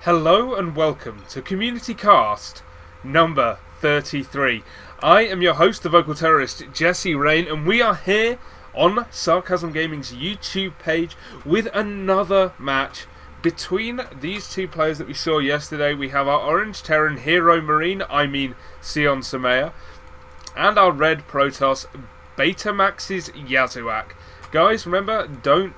Hello and welcome to Community Cast number 33. I am your host, the vocal terrorist Jesse Rain, and we are here on Sarcasm Gaming's YouTube page with another match between these two players that we saw yesterday. We have our Orange Terran Hero Marine, Ceonsamea, and our Red Protoss, Betamaxx's Yazuac. Guys, remember, don't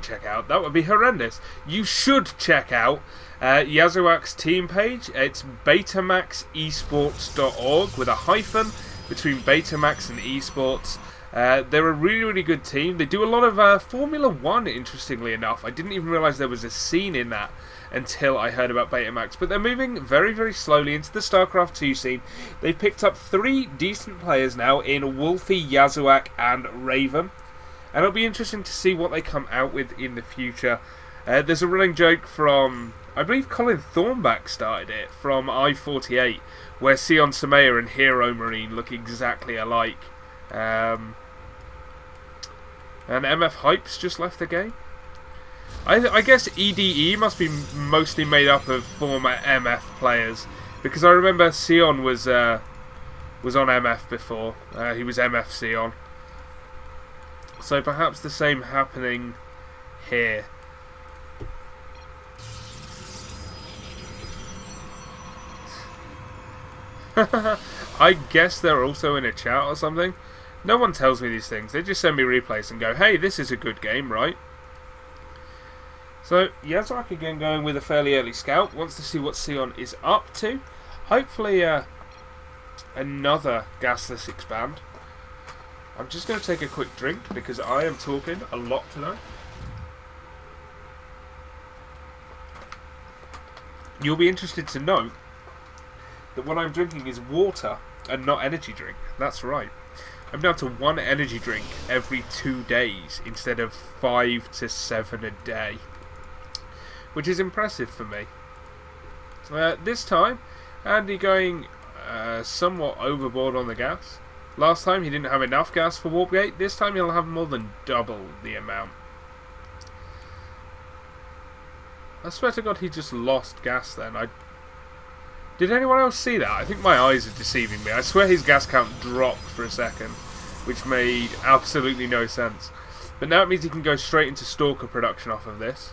check out. That would be horrendous. You should check out Yazuac's team page. It's BTMXesports.org with a hyphen between Betamaxx and esports. They're a really, really good team. They do a lot of Formula 1, interestingly enough. I didn't even realise there was a scene in that until I heard about Betamaxx. But they're moving very, very slowly into the StarCraft 2 scene. They've picked up 3 decent players now in Wolfie, Yazuac and Raven. And it'll be interesting to see what they come out with in the future. There's a running joke from, I believe Colin Thornback started it, from I-48, where Ceonsamea and Hero Marine look exactly alike. And MF Hype's just left the game. I guess EDE must be mostly made up of former MF players, because I remember Ceon was on MF before. He was MF Ceon. So perhaps the same happening here. I guess they're also in a chat or something. No one tells me these things. They just send me replays and go, hey, this is a good game, right? So Yazuac again going with a fairly early scout. Wants to see what Ceon is up to. Hopefully another gasless expand. I'm just going to take a quick drink because I am talking a lot tonight. You'll be interested to know that what I'm drinking is water and not energy drink. That's right. I'm down to 1 energy drink every 2 days instead of 5 to 7 a day, which is impressive for me. This time, Andy going somewhat overboard on the gas. Last time he didn't have enough gas for Warp Gate. This time he'll have more than double the amount. I swear to God he just lost gas then. Did anyone else see that? I think my eyes are deceiving me. I swear his gas count dropped for a second, which made absolutely no sense. But now it means he can go straight into Stalker production off of this.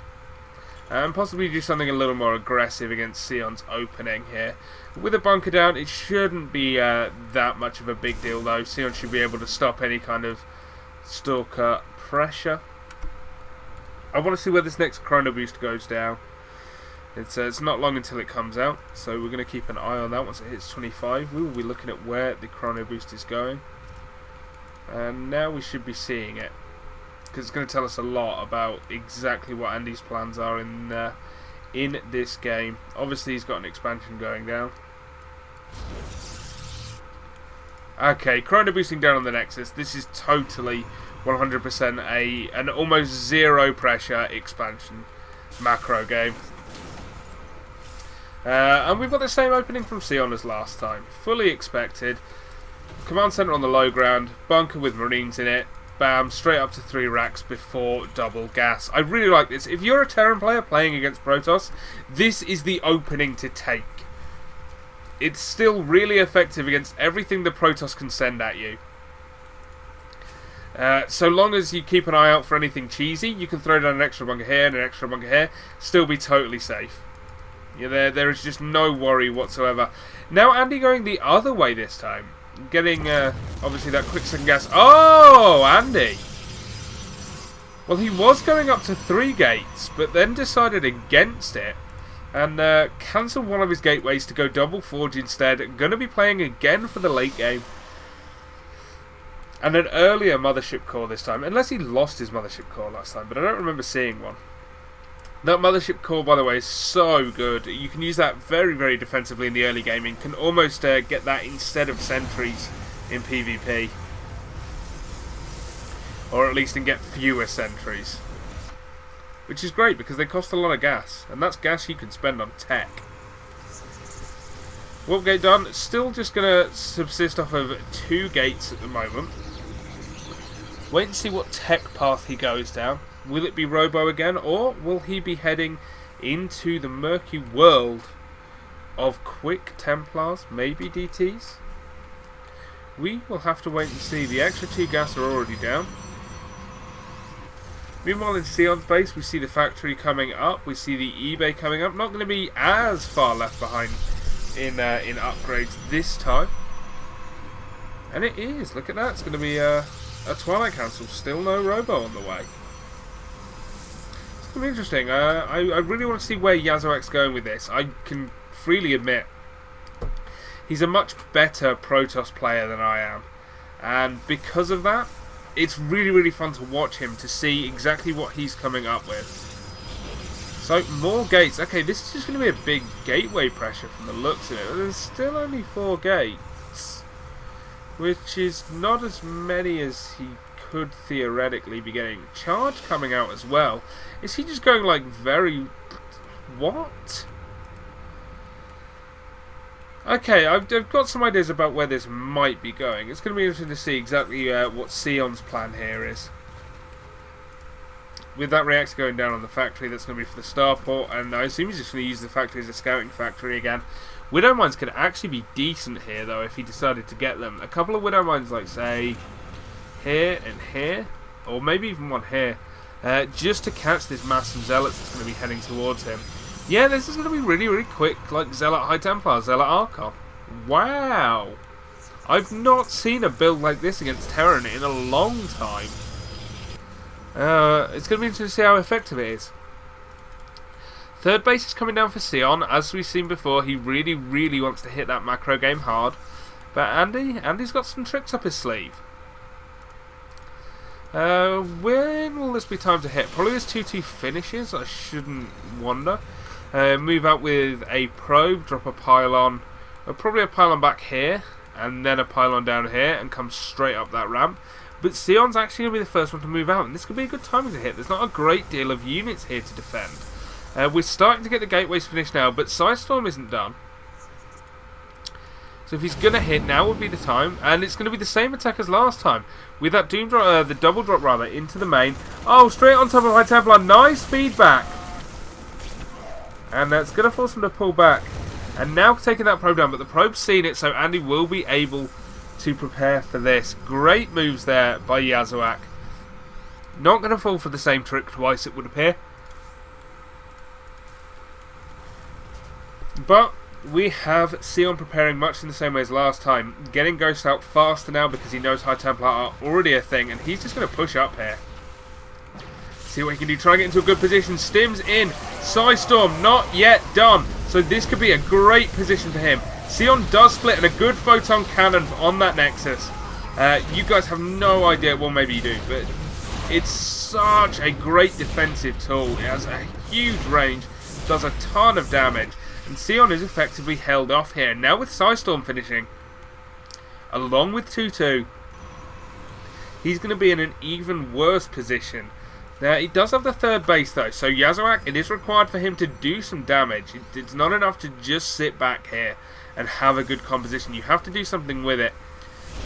And possibly do something a little more aggressive against Ceon's opening here. With a bunker down, it shouldn't be that much of a big deal though. Ceon should be able to stop any kind of Stalker pressure. I want to see where this next Chrono Boost goes down. It's not long until it comes out, so we're going to keep an eye on that. Once it hits 25, we will be looking at where the Chrono Boost is going. And now we should be seeing it, because it's going to tell us a lot about exactly what Andy's plans are in this game. Obviously he's got an expansion going down. Okay, Chrono Boosting down on the Nexus. This is totally 100% an almost zero pressure expansion macro game. And we've got the same opening from Ceon as last time. Fully expected. Command center on the low ground, bunker with Marines in it. Bam, straight up to 3 racks before double gas. I really like this. If you're a Terran player playing against Protoss, this is the opening to take. It's still really effective against everything the Protoss can send at you. So long as you keep an eye out for anything cheesy, you can throw down an extra bunker here and an extra bunker here, still be totally safe. Yeah, there is just no worry whatsoever. Now Andy going the other way this time. Getting, obviously, that quick second gas. Oh, Andy! Well, he was going up to 3 gates, but then decided against it. And cancelled one of his gateways to go double forge instead. Going to be playing again for the late game. And an earlier mothership core this time. Unless he lost his mothership core last time, but I don't remember seeing one. That mothership core, by the way, is so good. You can use that very, very defensively in the early gaming. Can almost get that instead of sentries in PvP. Or at least can get fewer sentries. Which is great because they cost a lot of gas. And that's gas you can spend on tech. Warp gate done. Still just going to subsist off of 2 gates at the moment. Wait and see what tech path he goes down. Will it be Robo again, or will he be heading into the murky world of quick Templars, maybe DTs. We will have to wait and see. The extra 2 gas are already down. Meanwhile, in Ceon's base, we see the factory coming up. We see the eBay coming up. Not going to be as far left behind in upgrades this time. And it is. Look at that. It's going to be a Twilight Council. Still no Robo on the way. It's going to be interesting. I really want to see where Yazuac's going with this. I can freely admit he's a much better Protoss player than I am. And because of that, it's really, really fun to watch him, to see exactly what he's coming up with. So, more gates. Okay, this is just going to be a big gateway pressure from the looks of it. But there's still only 4 gates, which is not as many as he could theoretically be getting. Charge coming out as well. Is he just going like very... what? Okay, I've got some ideas about where this might be going. It's going to be interesting to see exactly what Ceon's plan here is. With that reactor going down on the factory, that's going to be for the starport, and I assume he's just going to use the factory as a scouting factory again. Widow mines could actually be decent here, though, if he decided to get them. A couple of Widow mines, like, say, here and here, or maybe even one here, just to catch this mass of zealots that's going to be heading towards him. Yeah, this is going to be really, really quick, like Zealot High Templar, Zealot Archon. Wow! I've not seen a build like this against Terran in a long time. It's going to be interesting to see how effective it is. Third base is coming down for Ceon. As we've seen before, he really, really wants to hit that macro game hard. But Andy's got some tricks up his sleeve. When will this be time to hit? Probably as 2-2 finishes, I shouldn't wonder. Move out with a probe, drop a pylon, probably a pylon back here, and then a pylon down here, and come straight up that ramp. But Ceon's actually going to be the first one to move out, and this could be a good timing to hit. There's not a great deal of units here to defend. We're starting to get the gateways finished now, but Psystorm isn't done. So if he's going to hit, now would be the time, and it's going to be the same attack as last time. With that Doom drop, the double drop rather, into the main. Oh, straight on top of High Templar, nice feedback! And that's going to force him to pull back. And now taking that probe down, but the probe's seen it, so Andy will be able to prepare for this. Great moves there by Yazuac. Not going to fall for the same trick twice, it would appear. But we have Ceon preparing much in the same way as last time. Getting Ghosts out faster now because he knows High Templar are already a thing, and he's just going to push up here. See what he can do. Try and get into a good position. Stims in. Psystorm not yet done. So this could be a great position for him. Ceon does split and a good photon cannon on that Nexus. You guys have no idea. Well, maybe you do. But it's such a great defensive tool. It has a huge range. Does a ton of damage. And Ceon is effectively held off here. Now with Psystorm finishing, along with 2-2, he's going to be in an even worse position. Now, he does have the third base though, so Yazuac, it is required for him to do some damage. It's not enough to just sit back here and have a good composition. You have to do something with it.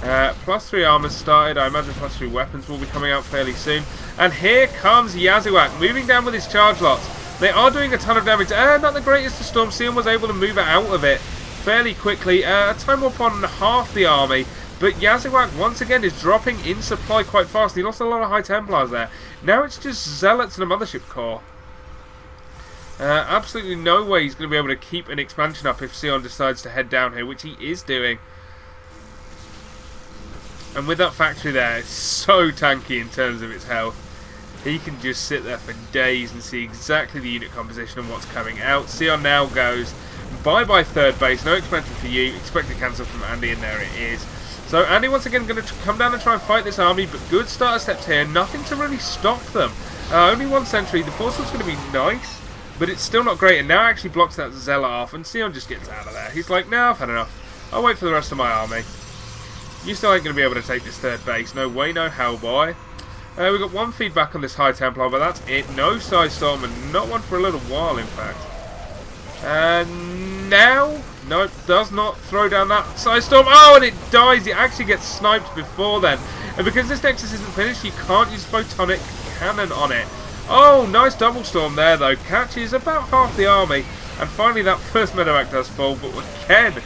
+3 armor started. I imagine +3 weapons will be coming out fairly soon. And here comes Yazuac, moving down with his charge lots. They are doing a ton of damage. Not the greatest of storms. Ceon was able to move it out of it fairly quickly. Time warp on half the army. But Yazuac, once again, is dropping in supply quite fast. He lost a lot of High Templars there. Now it's just Zealots and a Mothership Core. Absolutely no way he's going to be able to keep an expansion up if Ceon decides to head down here, which he is doing. And with that factory there, it's so tanky in terms of its health. He can just sit there for days and see exactly the unit composition and what's coming out. Ceon now goes bye-bye third base. No expansion for you. Expect a cancel from Andy, and there it is. So Andy once again going to come down and try and fight this army, but good starter steps here. Nothing to really stop them. Only 1 sentry. The force was going to be nice, but it's still not great. And now actually blocks that Zealot off, and Ceon just gets out of there. He's like, no, I've had enough. I'll wait for the rest of my army. You still ain't going to be able to take this third base. No way, no how, boy. We've got 1 feedback on this High Templar, but that's it. No Psystorm, and not one for a little while, in fact. And now... Nope, does not throw down that Psystorm. Oh, and it dies. It actually gets sniped before then. And because this Nexus isn't finished, you can't use Photonic Cannon on it. Oh, nice double storm there though. Catches about half the army. And finally that first medevac does fall. But again,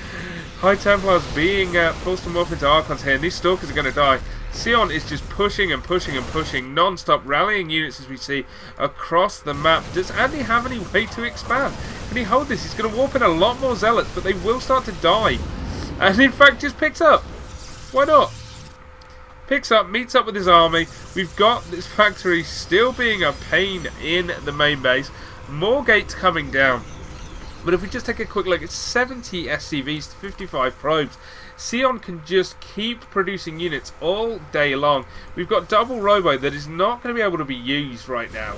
High Templars being forced to morph into Archons here. And these Stalkers are going to die. Ceon is just pushing and pushing and pushing non-stop, rallying units as we see across the map. Does Andy have any way to expand? Can he hold this? He's going to warp in a lot more Zealots, but they will start to die. And in fact just picks up. Why not? Picks up, meets up with his army. We've got this factory still being a pain in the main base. More gates coming down. But if we just take a quick look, it's 70 SCVs to 55 probes. Ceon can just keep producing units all day long. We've got double robo that is not going to be able to be used right now.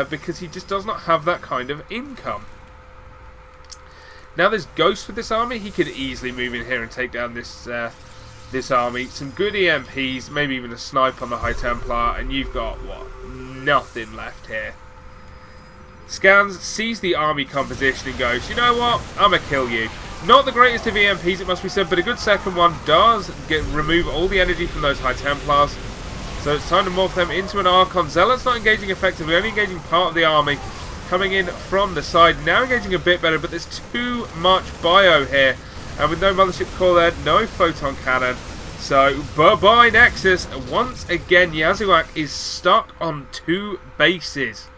Because he just does not have that kind of income. Now there's Ghost with this army. He could easily move in here and take down this this army. Some good EMPs, maybe even a snipe on the High Templar, and you've got, what, nothing left here. Scans, sees the army composition and goes, you know what, I'm going to kill you. Not the greatest of EMPs, it must be said, but a good second one does remove all the energy from those High Templars. So it's time to morph them into an Archon. Zealot's not engaging effectively, only engaging part of the army. Coming in from the side, now engaging a bit better, but there's too much bio here. And with no Mothership Core there, no Photon Cannon. So, bye-bye Nexus. Once again, Yazuac is stuck on 2 bases.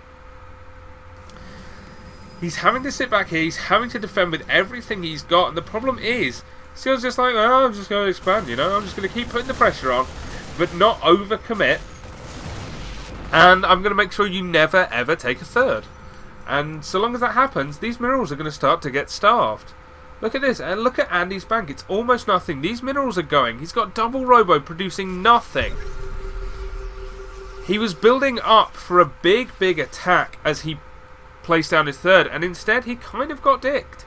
He's having to sit back here, he's having to defend with everything he's got, and the problem is, Seal's just like, oh, I'm just going to expand, you know, I'm just going to keep putting the pressure on, but not overcommit, and I'm going to make sure you never ever take a third. And so long as that happens, these minerals are going to start to get starved. Look at this, and look at Andy's bank, it's almost nothing. These minerals are going, he's got double robo producing nothing. He was building up for a big attack as he placed down his third, and instead he kind of got dicked.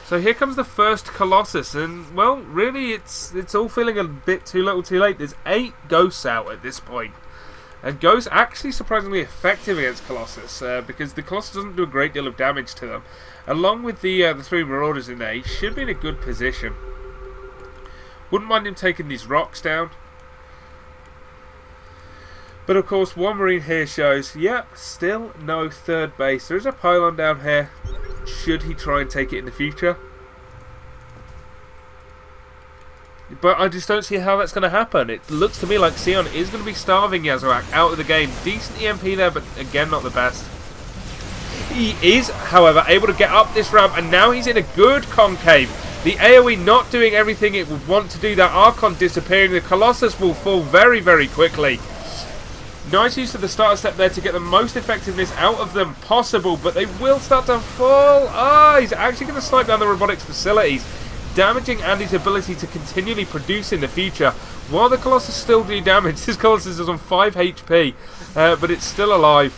So here comes the first Colossus, and well, really it's all feeling a bit too little too late. There's 8 Ghosts out at this point, and Ghosts actually surprisingly effective against Colossus, because the Colossus doesn't do a great deal of damage to them. Along with the 3 Marauders in there, he should be in a good position. Wouldn't mind him taking these rocks down. But of course, one Marine here shows, yep, still no third base. There is a pylon down here. Should he try and take it in the future? But I just don't see how that's going to happen. It looks to me like Ceon is going to be starving Yazuac out of the game. Decent EMP there, but again, not the best. He is, however, able to get up this ramp, and now he's in a good concave. The AoE not doing everything it would want to do. That Archon disappearing. The Colossus will fall very quickly. Nice use of the starter step there to get the most effectiveness out of them possible, but they will start to fall. Ah, he's actually going to snipe down the robotics facilities, damaging Andy's ability to continually produce in the future. While the Colossus still do damage, this Colossus is on 5 HP, but it's still alive.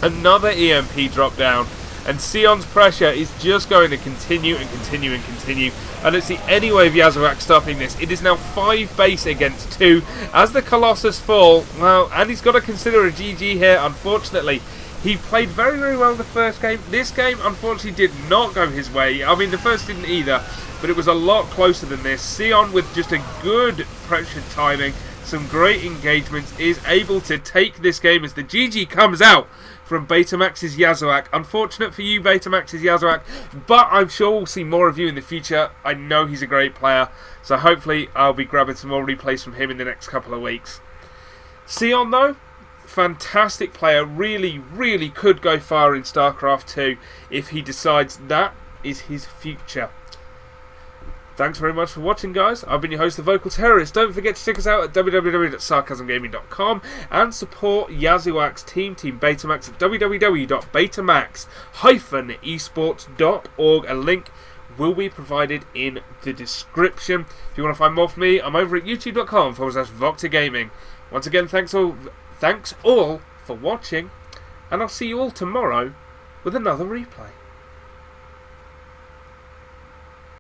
Another EMP drop down, and Ceon's pressure is just going to continue and continue and continue. I don't see any way of Yazuac stopping this. It is now 5 base against 2. As the Colossus fall, well, Andy's got to consider a GG here, unfortunately. He played very well the first game. This game, unfortunately, did not go his way. I mean, the first didn't either, but it was a lot closer than this. Ceon, with just a good pressure timing, some great engagements, is able to take this game as the GG comes out from Betamaxx's Yazuac. Unfortunate for you, Betamaxx's Yazuac, but I'm sure we'll see more of you in the future. I know he's a great player, so hopefully I'll be grabbing some more replays from him in the next couple of weeks. Ceon, though, fantastic player. Really could go far in StarCraft 2 if he decides that is his future. Thanks very much for watching, guys. I've been your host, The Vocal Terrorist. Don't forget to check us out at www.sarcasmgaming.com and support Yazuac's team Betamaxx, at www.betamaxx-esports.org. A link will be provided in the description. If you want to find more from me, I'm over at youtube.com/VoctorGaming. Once again, thanks all for watching, and I'll see you all tomorrow with another replay.